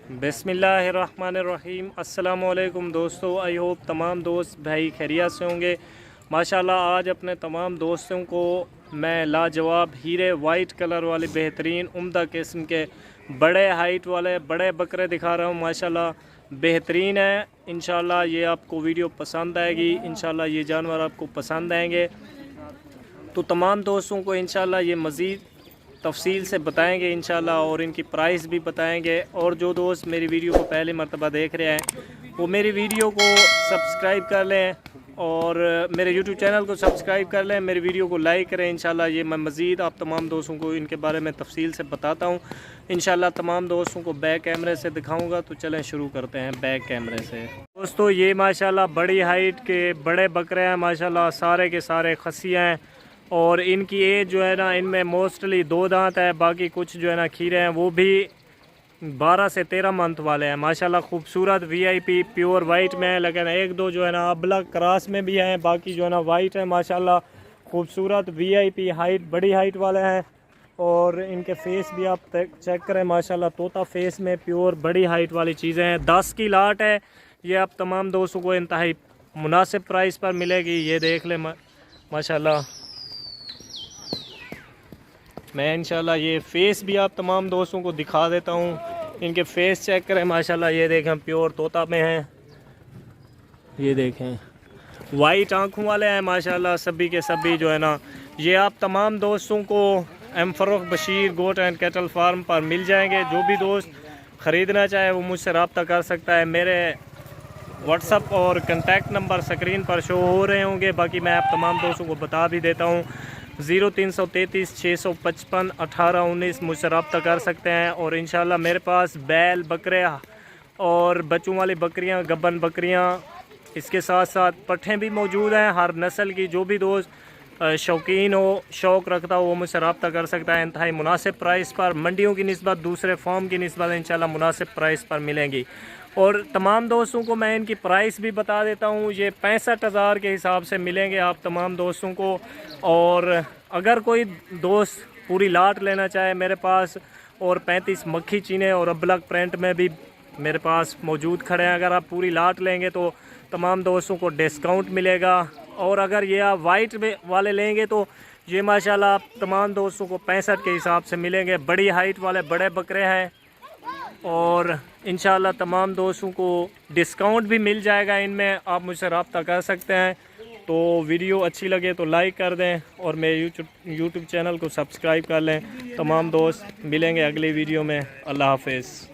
बिस्मिल्लाहिर्रहमानिर्रहीम। अस्सलामुअलैकुम दोस्तों, आई होप तमाम दोस्त भाई खैरियत से होंगे। माशाल्लाह आज अपने तमाम दोस्तों को मैं लाजवाब हीरे वाइट कलर वाले बेहतरीन उम्दा किस्म के बड़े हाइट वाले बड़े बकरे दिखा रहा हूँ। माशाल्लाह बेहतरीन है। इंशाल्लाह ये आपको वीडियो पसंद आएगी। इंशाल्लाह ये जानवर आपको पसंद आएंगे। तो तमाम दोस्तों को इंशाल्लाह ये मज़ीद तफसील से बताएंगे इंशाल्लाह, और इनकी प्राइस भी बताएंगे। और जो दोस्त मेरी वीडियो को पहली मरतबा देख रहे हैं वो मेरी वीडियो को सब्सक्राइब कर लें और मेरे यूट्यूब चैनल को सब्सक्राइब कर लें, मेरी वीडियो को लाइक करें। इंशाल्लाह ये मैं मज़ीद आप तमाम दोस्तों को इनके बारे में तफसील से बताता हूँ। इंशाल्लाह तमाम दोस्तों को बैक कैमरे से दिखाऊँगा। तो चलें शुरू करते हैं बैक कैमरे से। दोस्तों ये माशाल्लाह बड़ी हाइट के बड़े बकरे हैं। माशाल्लाह सारे के सारे खस्सियाँ हैं और इनकी एज जो है ना, इनमें मोस्टली 2 दांत है, बाकी कुछ जो है ना खीरे हैं, वो भी 12 से 13 मंथ वाले हैं। माशाल्लाह खूबसूरत वीआईपी प्योर वाइट में है, लेकिन एक दो जो है ना अबला क्रॉस में भी हैं, बाकी जो है ना वाइट है। माशाल्लाह खूबसूरत वीआईपी हाइट बड़ी हाइट वाले हैं। और इनके फेस भी आप चेक करें, माशाल्लाह तोता फेस में प्योर बड़ी हाइट वाली चीज़ें हैं। 10 की लाट है। ये आप तमाम दोस्तों को इंतहाई मुनासिब प्राइस पर मिलेगी। ये देख लें माशाल्लाह। मैं इंशाल्लाह ये फ़ेस भी आप तमाम दोस्तों को दिखा देता हूँ। इनके फ़ेस चेक करें, माशाल्लाह ये देखें प्योर तोता में हैं। ये देखें वाइट आँखों वाले हैं माशाल्लाह सभी के सभी जो है ना। ये आप तमाम दोस्तों को M Farrukh Bashir goat and cattle farm पर मिल जाएंगे। जो भी दोस्त ख़रीदना चाहे वो मुझसे रब्ता कर सकता है। मेरे व्हाट्सअप और कंटेक्ट नंबर स्क्रीन पर शो हो रहे होंगे, बाकी मैं आप तमाम दोस्तों को बता भी देता हूँ। 0333 655 1819 मुझसे रब्ता कर सकते हैं। और इंशाल्लाह मेरे पास बैल बकरे और बच्चों वाली बकरियां, गब्बन बकरियां, इसके साथ साथ पट्ठे भी मौजूद हैं हर नस्ल की। जो भी दोस्त शौकीन हो, शौक़ रखता हो, वो मुझसे रब्ता कर सकता है। इंतहाई मुनासिब प्राइस पर, मंडियों की निस्बत, दूसरे फॉर्म की निस्बत इंशाल्लाह मुनासिब प्राइस पर मिलेंगी। और तमाम दोस्तों को मैं इनकी प्राइस भी बता देता हूँ। ये 65,000 के हिसाब से मिलेंगे आप तमाम दोस्तों को। और अगर कोई दोस्त पूरी लाट लेना चाहे मेरे पास, और 35 मक्खी चीने और अबलग प्रिंट में भी मेरे पास मौजूद खड़े हैं। अगर आप पूरी लाट लेंगे तो तमाम दोस्तों को डिस्काउंट मिलेगा। और अगर ये आप वाइट वाले लेंगे तो ये माशाल्लाह आप तमाम दोस्तों को 65 के हिसाब से मिलेंगे। बड़ी हाइट वाले बड़े बकरे हैं और इंशाल्लाह तमाम दोस्तों को डिस्काउंट भी मिल जाएगा इनमें। आप मुझसे रब्ता कर सकते हैं। तो वीडियो अच्छी लगे तो लाइक कर दें और मेरे यूट्यूब चैनल को सब्सक्राइब कर लें। तमाम दोस्त मिलेंगे अगली वीडियो में। अल्लाह हाफ़िज़।